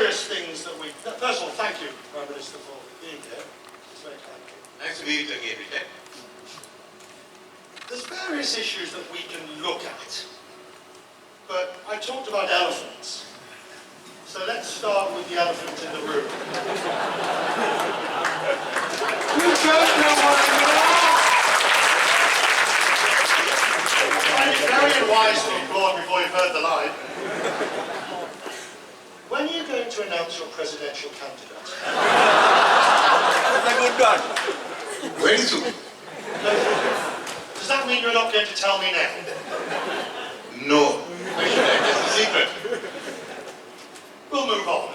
various things that we... First of all, thank you, Prime Minister, for being here. It's very kind of you. Nice to be with you again, Richard. There's various issues that we can look at, but I talked about elephants. So let's start with the elephant in the room. You don't know what you are! It's very unwise to applaud before you've heard the line. When are you going to announce your presidential candidate? That's a good one. Very soon. Does that mean you're not going to tell me now? No. Why should I? That's a secret. We'll move on.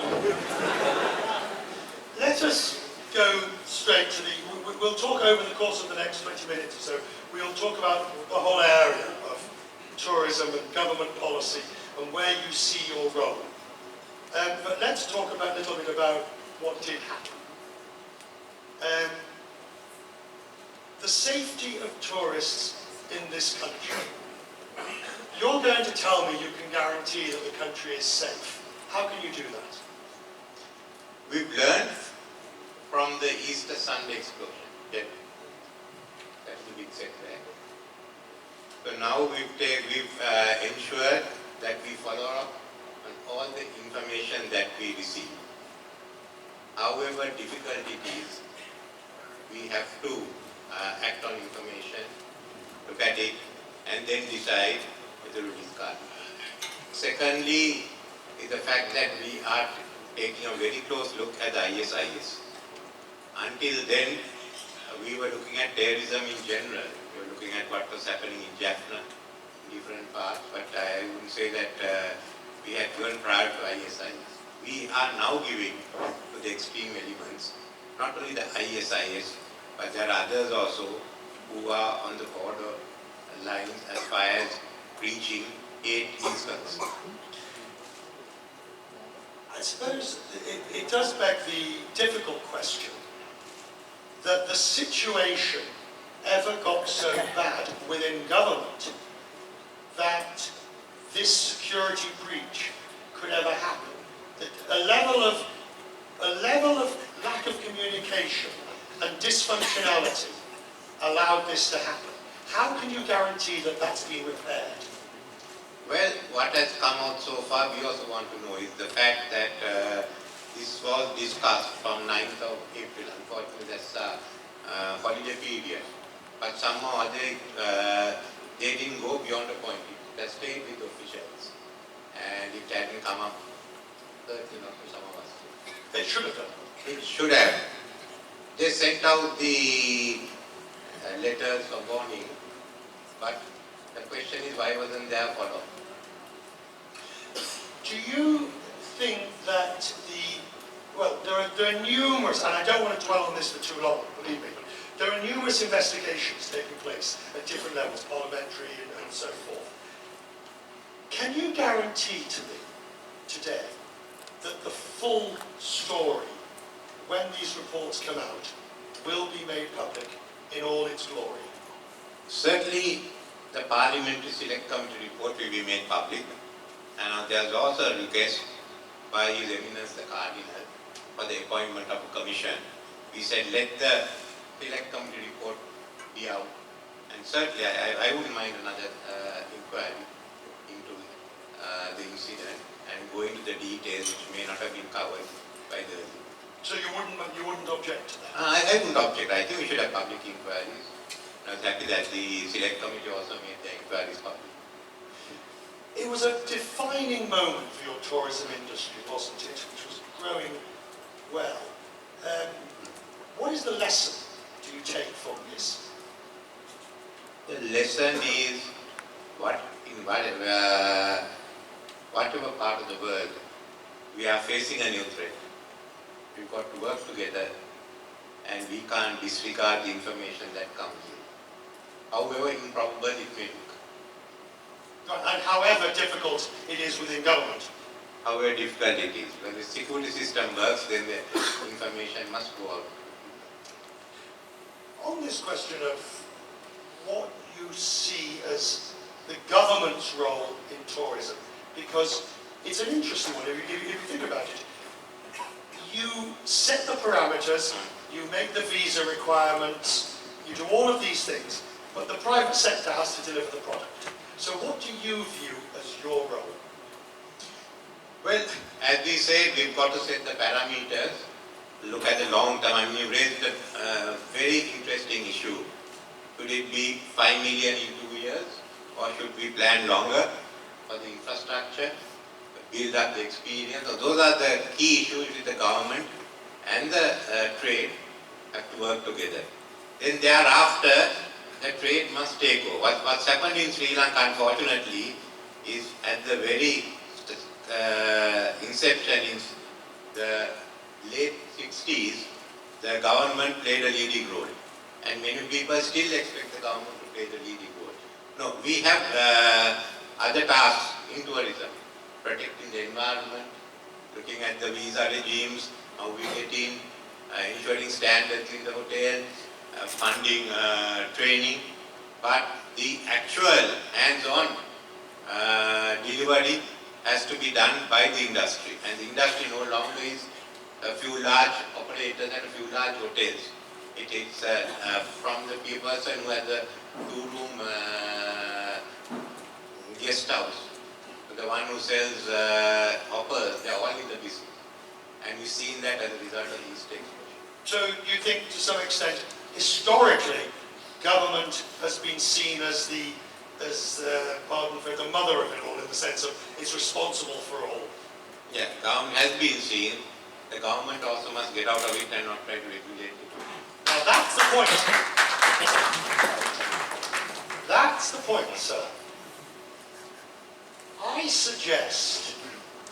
Let us go straight to the... We'll talk over the course of the next 20 minutes or so. We'll talk about the whole area of tourism and government policy and where you see your role. But let's talk a little bit about what did happen. The safety of tourists in this country. You're going to tell me you can guarantee that the country is safe. How can you do that? We've learned from the Easter Sunday explosion. Yeah. That's the big setback. So now we've ensured that we follow up on all the information that we receive. However difficult it is, we have to act on information, look at it, and then decide whether to discard it. Secondly, is the fact that we are taking a very close look at the ISIS. Until then, we were looking at terrorism in general. We were looking at what was happening in Jaffna, in different parts, but I wouldn't say that we had given prior to ISIS. We are now giving to the extreme elements, not only the ISIS, but there are others also who are on the border lines as far as preaching hate is concerned. I suppose it does beg the difficult question that the situation ever got so bad within government that this security breach could ever happen. A level of lack of communication and dysfunctionality allowed this to happen. How can you guarantee that that's been repaired? Well, what has come out so far, we also want to know, is the fact that this was discussed from 9th of April. Unfortunately, that's a holiday period. But somehow they didn't go beyond a point. It has stayed with officials. And it hadn't come up, certainly not to some of us. They should have done. It should have. They sent out the letters of warning, but the question is, why wasn't there follow-up? Do you think that there are numerous, and I don't want to dwell on this for too long, believe me, but there are numerous investigations taking place at different levels, parliamentary and so forth. Can you guarantee to me today that the full story, when these reports come out, will be made public in all its glory? Certainly, the Parliamentary Select Committee report will be made public, and there's also a request by His Eminence the Cardinal for the appointment of a commission. We said let the Select Committee report be out, and certainly I wouldn't mind another inquiry into the incident and go into the details which may not have been covered by the... So you wouldn't object to that? I wouldn't object. I think we should have public inquiries. I was happy that the Select Committee also made the inquiries public. It was a defining moment for your tourism industry, wasn't it? Which was growing well. What is the lesson do you take from this? The lesson is whatever part of the world we are facing a new threat. We've got to work together, and we can't disregard the information that comes in. However improbable it may look. And however difficult it is within government. However difficult it is. When the security system works, then the information must go out. On this question of what you see as the government's role in tourism, because it's an interesting one if you think about it. you set the parameters, you make the visa requirements, you do all of these things, but the private sector has to deliver the product. So what do you view as your role? Well, as we said, we've got to set the parameters, look at the long term. I mean, you raised a very interesting issue. Should it be 5 million in 2 years, or should we plan longer for the infrastructure, build up the experience? So those are the key issues with the government and the trade have to work together. Then thereafter, the trade must take over. What's happened in Sri Lanka, unfortunately, is at the very inception in the late 60s, the government played a leading role. And many people still expect the government to play the leading role. No, we have other tasks in tourism, protecting the environment, looking at the visa regimes, how we get in, ensuring standards in the hotel, funding training. But the actual hands-on delivery has to be done by the industry. And the industry no longer is a few large operators and a few large hotels. It is from the person who has a 2-room guest house to the one who sells hoppers. They are all in the business. And we've seen that as a result of these technologies. So you think to some extent, historically, government has been seen as the pardon for the mother of it all, in the sense of it's responsible for all. Yeah, government has been seen. The government also must get out of it and not try to regulate it. Now that's the point. That's the point, sir. I suggest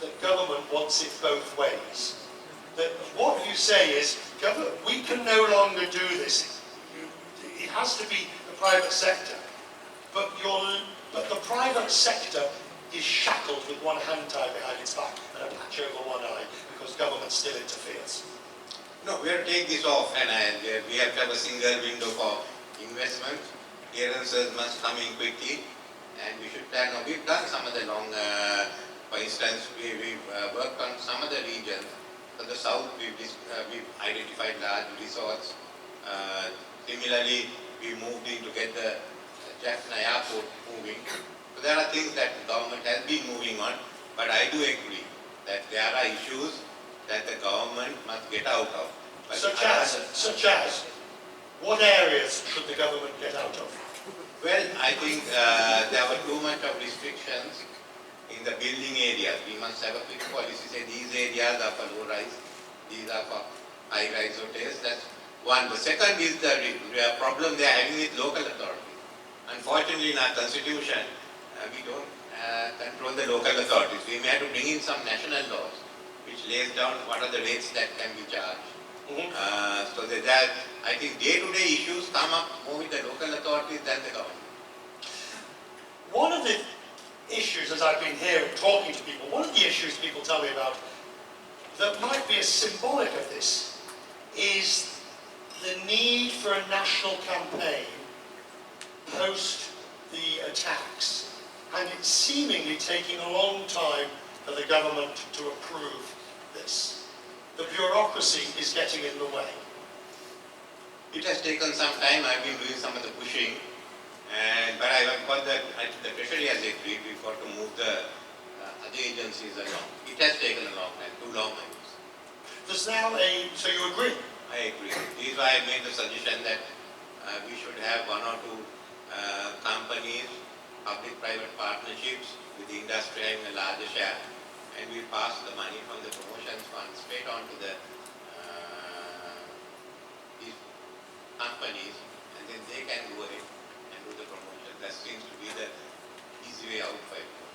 that government wants it both ways. That what you say is, we can no longer do this. It has to be the private sector. But the private sector is shackled with one hand tied behind its back and a patch over one eye because government still interferes. No, we have to take this off, and we have to have a single window for investment. Clearances must come in quickly, and we should plan. Now, we've done some of the long, for instance, we've worked on some of the regions. For the south, we've identified large resorts. Similarly, we moved in to get the Jaffna Airport moving. So there are things that the government has been moving on, but I do agree that there are issues that the government must get out of. Such as, what areas should the government get out of? Well, I think there were too much of restrictions in the building areas. We must have a fixed policy, say these areas are for low rise, these are for high rise hotels. That's one. The second is the problem they are having with local authorities. Unfortunately, in our constitution, we don't control the local authorities. We may have to bring in some national laws which lays down what are the rates that can be charged. So that I think day-to-day issues come up more with the local authorities than the government. One of the issues, as I've been here talking to people, one of the issues people tell me about that might be a symbolic of this is the need for a national campaign post the attacks, and it's seemingly taking a long time for the government to approve this. The bureaucracy is getting in the way. It has taken some time. I've been doing some of the pushing, but I've got the Treasury has agreed. We've got to move the other agencies along. It has taken a long time, too long. There's now so you agree? I agree. This is why I made the suggestion that we should have 1 or 2 companies, public-private partnerships with the industry having a larger share, and we pass the money from the promotions fund straight on to the these companies, and then they can go ahead and do the promotion. That seems to be the easy way out for everyone.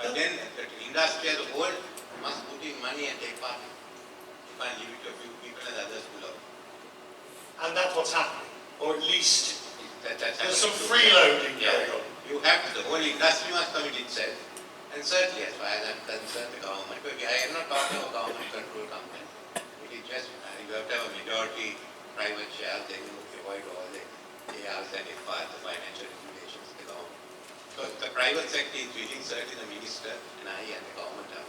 But then the industry as a whole must put in money and take part. You can't leave it to a few people and others pull out. And that's what's happening, or at least there's some too. freeloading Yeah. going on. You have to, the whole industry must commit itself. And certainly, as far as I'm concerned, the government, I am not talking about government control companies. It is just, you have to have a majority private share, then you avoid all the ARs and FRs, the financial regulations of the government. So the private sector is willing, certainly the minister and I and the government are.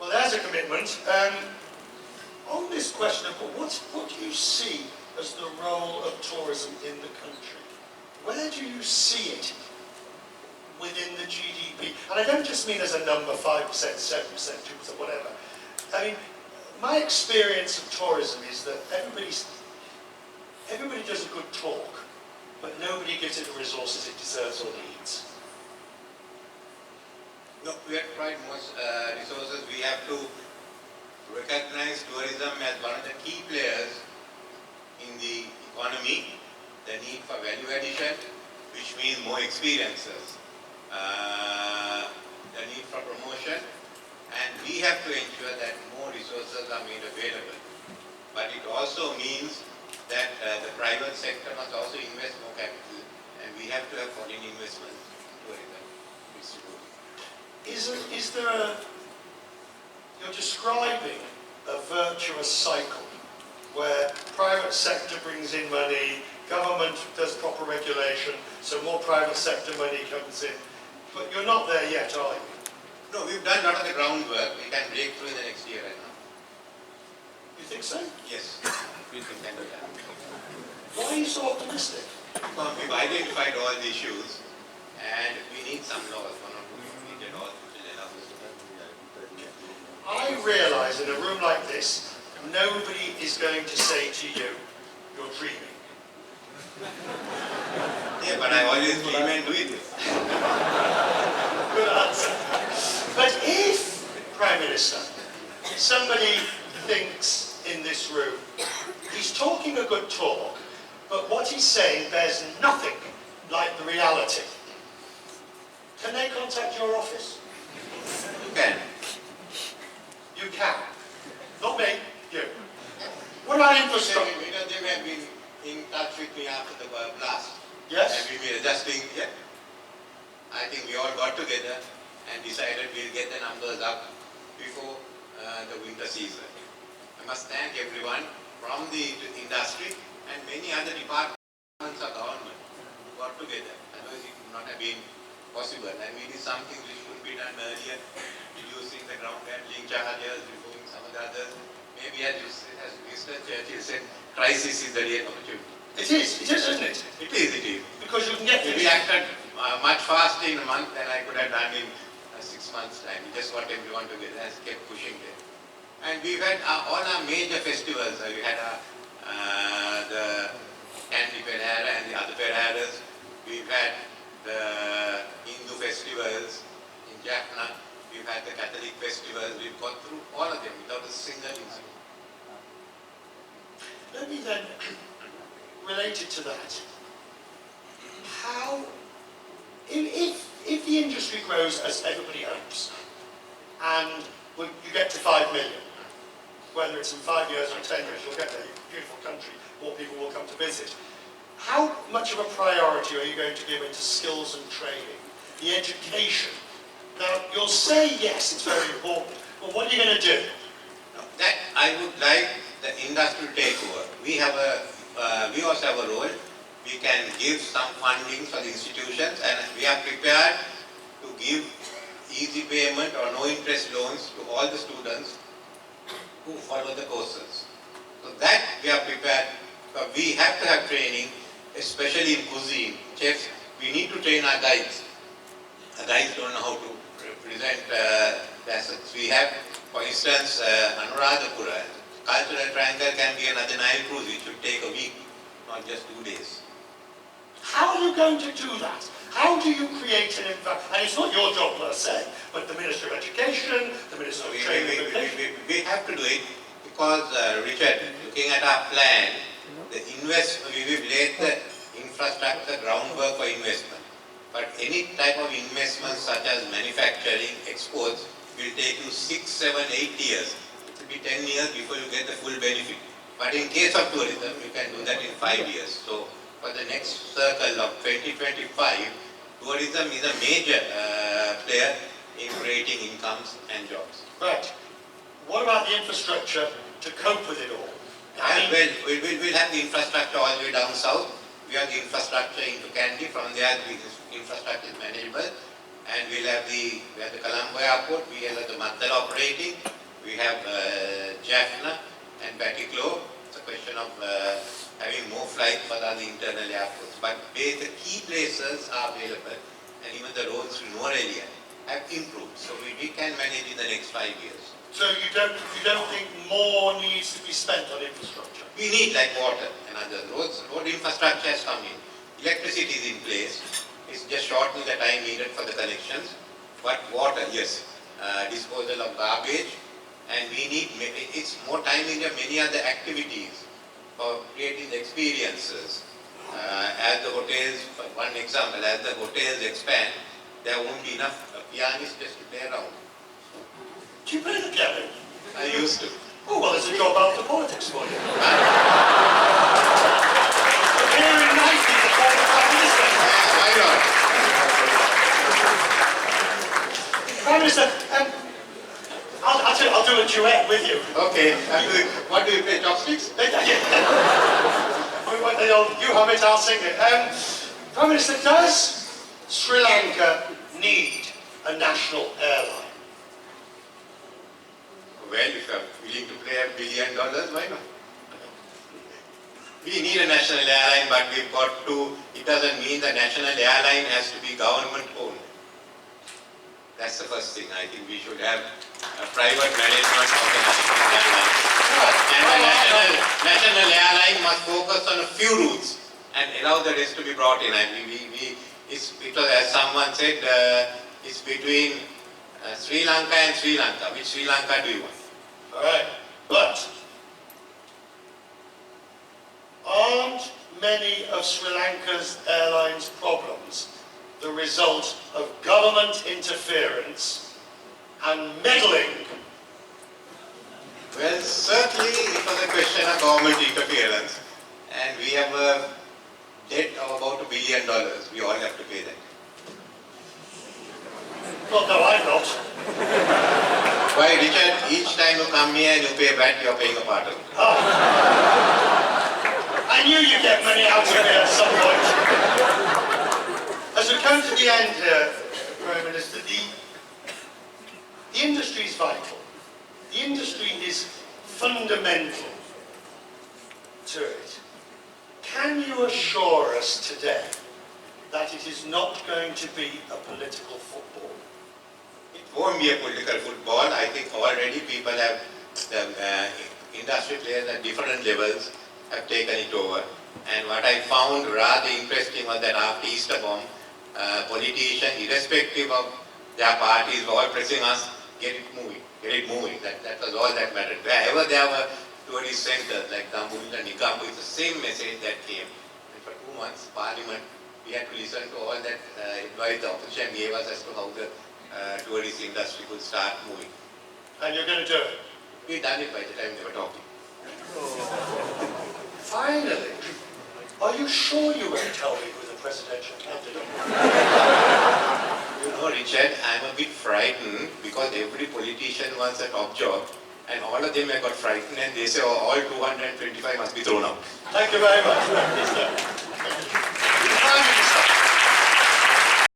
Well, as has a commitment. On this question of what do you see as the role of tourism in the country? Where do you see it within the GDP? And I don't just mean as a number, 5%, 7%, 2%, whatever. I mean, my experience of tourism is that everybody does a good talk, but nobody gives it the resources it deserves or needs. No, we have tried most resources. We have to recognize tourism as one of the key players in the economy, the need for value addition, which means more experiences, the need for promotion, and we have to ensure that more resources are made available. But it also means that the private sector must also invest more capital, and we have to have foreign investment in tourism. Is there you're describing a virtuous cycle where private sector brings in money, government does proper regulation, so more private sector money comes in. But you're not there yet, are you? No, we've done a lot of the groundwork. We can break through in the next year right now. You think so? Yes, we can do that. Why are you so optimistic? Well, we've identified all the issues, and we need some laws. One or two, we get all I realise in a room like this, nobody is going to say to you, you're dreaming. Yeah, but I always dream and do it. Good answer. But if, Prime Minister, somebody thinks in this room, he's talking a good talk, but what he's saying bears nothing like the reality, can they contact your office? You can. You can. Not me, you. What about infrastructure? Many of them have been in touch with me after the blast. Yes? And we were adjusting, yeah. I think we all got together and decided we'll get the numbers up before the winter season. I must thank everyone from the industry and many other departments of government who got together. Otherwise it would not have been possible. And we did something which should be done earlier, reducing the ground handling charges, removing some of the others. Maybe as Mr. Churchill said, crisis is the real opportunity. It is, isn't it? It is. Because you can get We acted much faster in a month than I could have done in 6 months' time. We just got everyone together and kept pushing them. And we've had all our major festivals. We had the Candy Perhara and the other Perharas. We've had the Hindu festivals in Jaffna. We've had the Catholic festivals. We've gone through all of them without a single incident. Let me then, related to that, how, if the industry grows as everybody hopes, and you get to 5 million, whether it's in 5 years or 10 years, you'll get there, beautiful country, more people will come to visit. How much of a priority are you going to give into skills and training, the education? Now, you'll say yes, it's very important, but what are you going to do? That I would like the industry to take over. We also have a role. We can give some funding for the institutions, and we are prepared to give easy payment or no interest loans to all the students who follow the courses. So that we are prepared, but we have to have training, especially in cuisine. Chefs, we need to train our guides. The guides don't know how to present the assets. We have, for instance, Anuradhapura. Cultural triangle can be another Nile cruise. It should take a week, not just 2 days. How are you going to do that? How do you create an environment? And it's not your job per se, but the Minister of Education, the Minister of Training. We have to do it because, Richard, looking at our plan, we've laid the infrastructure groundwork for investment. But any type of investment such as manufacturing, exports, will take you 6, 7, 8 years. It will be 10 years before you get the full benefit. But in case of tourism, you can do that in 5 years. So for the next circle of 2025, tourism is a major player in creating incomes and jobs. Right. What about the infrastructure to cope with it all? We'll have the infrastructure all the way down south. We have the infrastructure into Kandy. From there, the infrastructure is manageable. And we'll have the Colombo airport. We have the Maddal operating. We have Jaffna and Batticlow. It's a question of having more flights for the internal airports. But the key places are available, and even the roads to Norelia have improved. So we can manage in the next 5 years. So you don't think more needs to be spent on infrastructure? We need like water and other roads. Road infrastructure has come in. Electricity is in place. It's just shortening the time needed for the connections. But water, yes. Disposal of garbage. And we need, it's more time in many other activities for creating the experiences. As the hotels, for one example, as the hotels expand, there won't be enough pianists just to play around. Do you play the piano? I used to. Oh, well, there's a job after politics for you. Appearing nicely before the Prime Minister. Why not? Prime Minister, I'll do a duet with you. Okay. What do you play? Chopsticks? You hum it, I'll sing it. Prime Minister, does Sri Lanka need a national airline? Well, if you are willing to pay $1 billion, why not? We need a national airline, but we've got to, it doesn't mean the national airline has to be government owned. That's the first thing. I think we should have a private management of the national airline. And the national airline must focus on a few routes and allow the rest to be brought in. And it's because, as someone said, it's between Sri Lanka and Sri Lanka. Which Sri Lanka do you want? All right, but aren't many of Sri Lanka's airlines' problems the result of government interference and meddling? Well, certainly it was a question of government interference, and we have a debt of about $1 billion. We all have to pay that. Well, no, I'm not. Why, Richard, each time you come here and you pay back, you're paying a part of it. Oh. I knew you'd get money out of me at some point. As we come to the end here, Prime Minister, the industry is vital. The industry is fundamental to it. Can you assure us today that it is not going to be a political football? It won't be a political football. I think already people have, the industry players at different levels have taken it over. And what I found rather interesting was that after Easter bomb, politicians, irrespective of their parties, were all pressing us, get it moving. That was all that mattered. Wherever there were tourist centers like Tambul and Nikambu, it's the same message that came. And for 2 months, Parliament, we had to listen to all that advice the opposition gave us as to how the tourist industry could start moving. And you're going to do it? We'd done it by the time they were talking. Finally, are you sure you won't tell me who the presidential candidate is? You know, Richard, I'm a bit frightened because every politician wants a top job and all of them have got frightened and they say, oh, all 225 must be thrown out. Thank you very much, Prime Minister.